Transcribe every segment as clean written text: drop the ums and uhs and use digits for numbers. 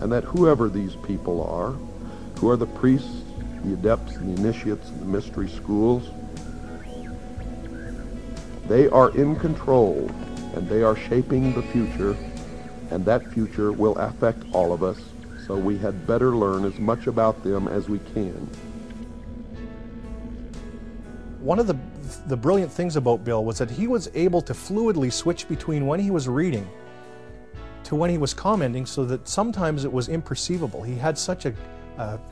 and that whoever these people are, who are the priests, the adepts, and the initiates, and the mystery schools, they are in control, and they are shaping the future, and that future will affect all of us, so we had better learn as much about them as we can. One of the brilliant things about Bill was that he was able to fluidly switch between when he was reading to when he was commenting, so that sometimes it was imperceivable. He had such a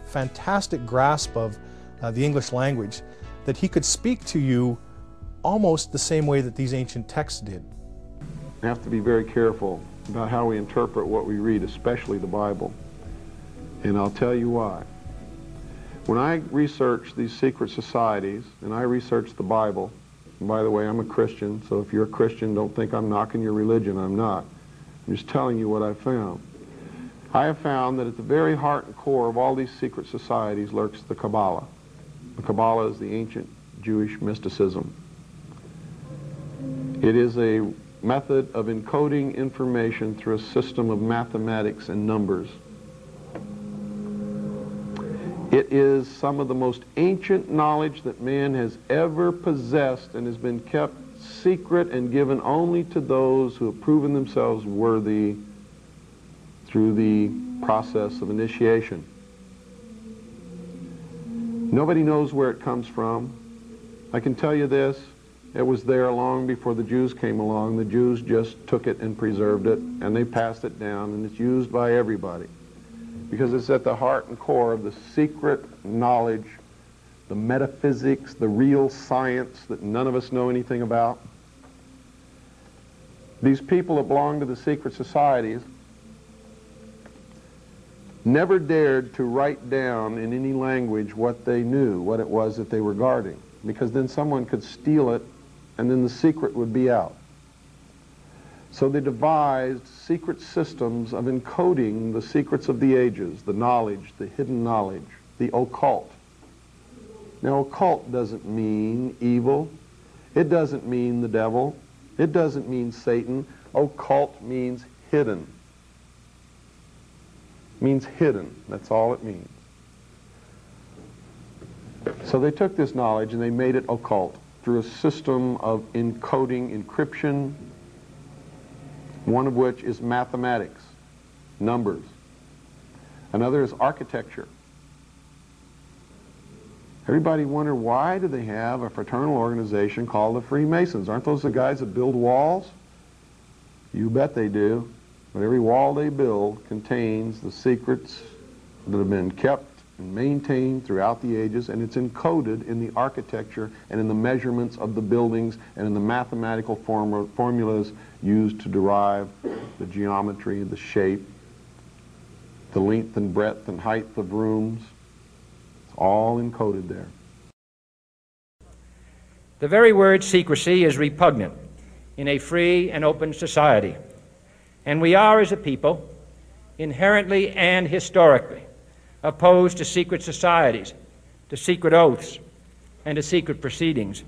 fantastic grasp of the English language that he could speak to you almost the same way that these ancient texts did. We have to be very careful about how we interpret what we read, especially the Bible. And I'll tell you why. When I research these secret societies, and I research the Bible, and by the way, I'm a Christian, so if you're a Christian, don't think I'm knocking your religion. I'm not. I'm just telling you what I found. I have found that at the very heart and core of all these secret societies lurks the Kabbalah. The Kabbalah is the ancient Jewish mysticism. It is a method of encoding information through a system of mathematics and numbers. It is some of the most ancient knowledge that man has ever possessed and has been kept secret and given only to those who have proven themselves worthy through the process of initiation. Nobody knows where it comes from. I can tell you this, it was there long before the Jews came along. The Jews just took it and preserved it, and they passed it down, and it's used by everybody, because it's at the heart and core of the secret knowledge, the metaphysics, the real science that none of us know anything about. These people that belong to the secret societies never dared to write down in any language what they knew, what it was that they were guarding, because then someone could steal it and then the secret would be out. So they devised secret systems of encoding the secrets of the ages, the knowledge, the hidden knowledge, the occult. Now, occult doesn't mean evil. It doesn't mean the devil. It doesn't mean Satan. Occult means hidden. It means hidden. That's all it means. So they took this knowledge and they made it occult through a system of encoding, encryption, one of which is mathematics, numbers. Another is architecture. Everybody wonder, why do they have a fraternal organization called the Freemasons? Aren't those the guys that build walls? You bet they do. But every wall they build contains the secrets that have been kept and maintained throughout the ages, and it's encoded in the architecture and in the measurements of the buildings and in the mathematical formulas used to derive the geometry, the shape, the length and breadth and height of rooms. It's all encoded there. The very word secrecy is repugnant in a free and open society, and we are, as a people, inherently and historically opposed to secret societies, to secret oaths, and to secret proceedings.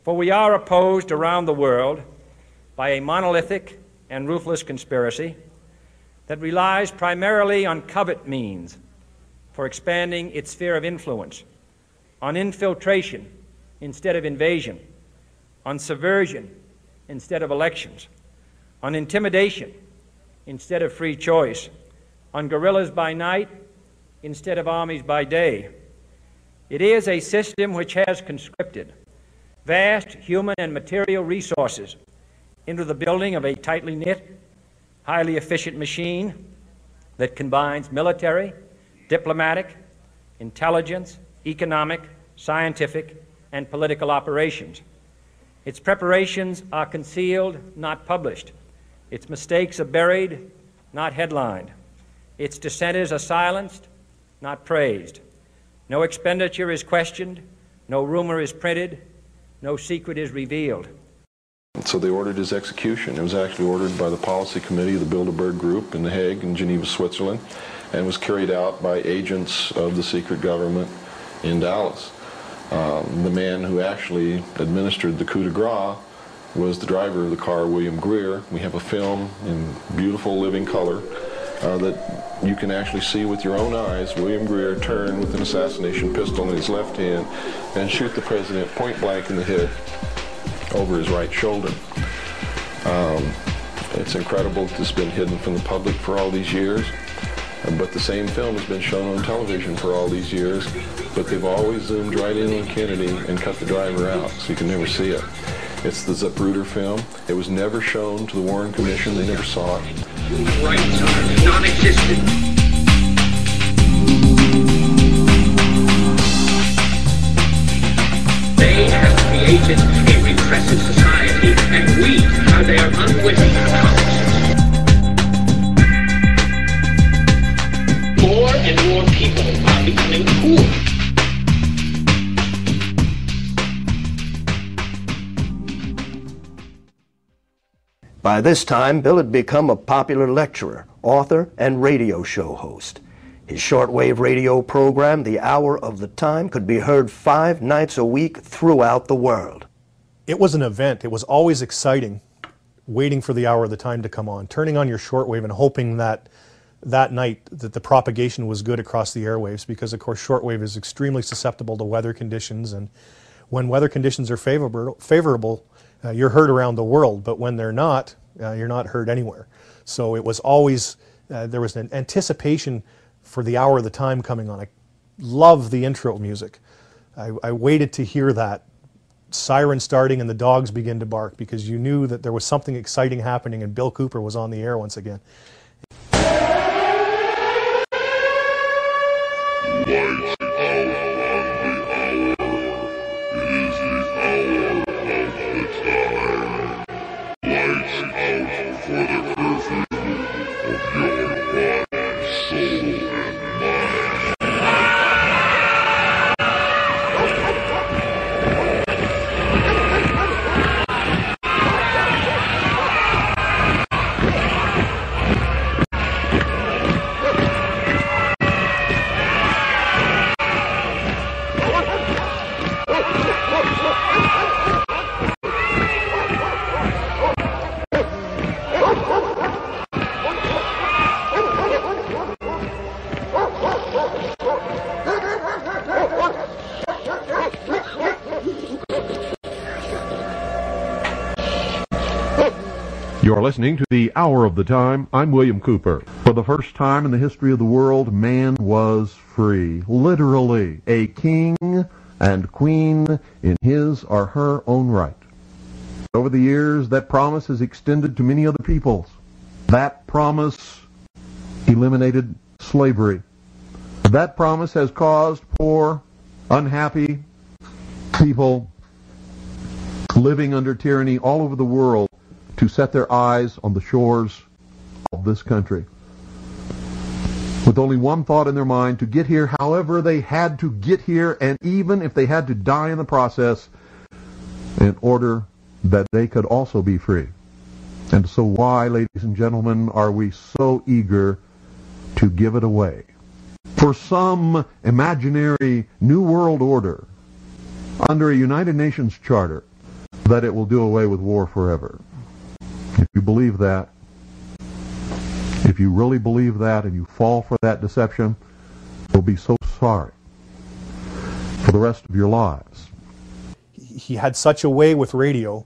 For we are opposed around the world by a monolithic and ruthless conspiracy that relies primarily on covert means for expanding its sphere of influence, on infiltration instead of invasion, on subversion instead of elections, on intimidation instead of free choice, on guerrillas by night instead of armies by day. It is a system which has conscripted vast human and material resources into the building of a tightly knit, highly efficient machine that combines military, diplomatic, intelligence, economic, scientific, and political operations. Its preparations are concealed, not published. Its mistakes are buried, not headlined. Its dissenters are silenced, not praised. No expenditure is questioned, no rumor is printed, no secret is revealed. So they ordered his execution. It was actually ordered by the policy committee of the Bilderberg Group in The Hague in Geneva, Switzerland, and was carried out by agents of the secret government in Dallas. The man who actually administered the coup de grace was the driver of the car, William Greer. We have a film in beautiful living color that you can actually see with your own eyes William Greer turn with an assassination pistol in his left hand and shoot the president point blank in the head over his right shoulder. It's incredible it's been hidden from the public for all these years, but the same film has been shown on television for all these years, but they've always zoomed right in on Kennedy and cut the driver out, so you can never see it. It's the Zapruder film. It was never shown to the Warren Commission. They never saw it. Rights are non-existent. They have created a repressive society, and we are their unwitting accomplices. More and more people are becoming poor. By this time, Bill had become a popular lecturer, author, and radio show host. His shortwave radio program, The Hour of the Time, could be heard 5 nights a week throughout the world. It was an event. It was always exciting, waiting for the hour of the time to come on, turning on your shortwave and hoping that that night that the propagation was good across the airwaves, because of course shortwave is extremely susceptible to weather conditions, and when weather conditions are favorable, you're heard around the world, but when they're not, you're not heard anywhere. So it was always, there was an anticipation for the hour of the time coming on. I love the intro music. I waited to hear that siren starting and the dogs begin to bark, because you knew that there was something exciting happening and Bill Cooper was on the air once again. You're listening to The Hour of the Time. I'm William Cooper. For the first time in the history of the world, man was free. Literally, a king and queen in his or her own right. Over the years, that promise has extended to many other peoples. That promise eliminated slavery. That promise has caused poor, unhappy people living under tyranny all over the world to set their eyes on the shores of this country, with only one thought in their mind: to get here however they had to get here, and even if they had to die in the process, in order that they could also be free. And so why, ladies and gentlemen, are we so eager to give it away? For some imaginary new world order under a United Nations charter that it will do away with war forever. If you believe that, if you really believe that and you fall for that deception, you'll be so sorry for the rest of your lives. He had such a way with radio,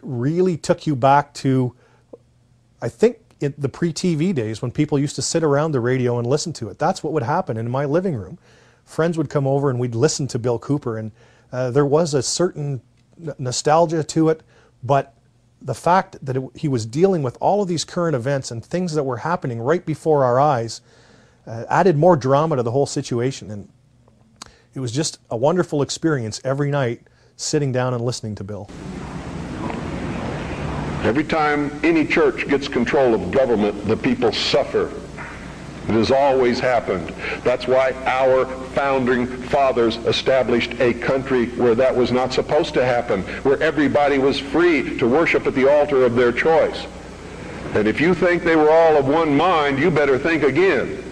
really took you back to, I think, in the pre-TV days when people used to sit around the radio and listen to it. That's what would happen in my living room. Friends would come over and we'd listen to Bill Cooper, and there was a certain nostalgia to it, but the fact that he was dealing with all of these current events and things that were happening right before our eyes added more drama to the whole situation. And it was just a wonderful experience every night sitting down and listening to Bill. Every time any church gets control of government, the people suffer. It has always happened. That's why our founding fathers established a country where that was not supposed to happen, where everybody was free to worship at the altar of their choice. And if you think they were all of one mind, you better think again.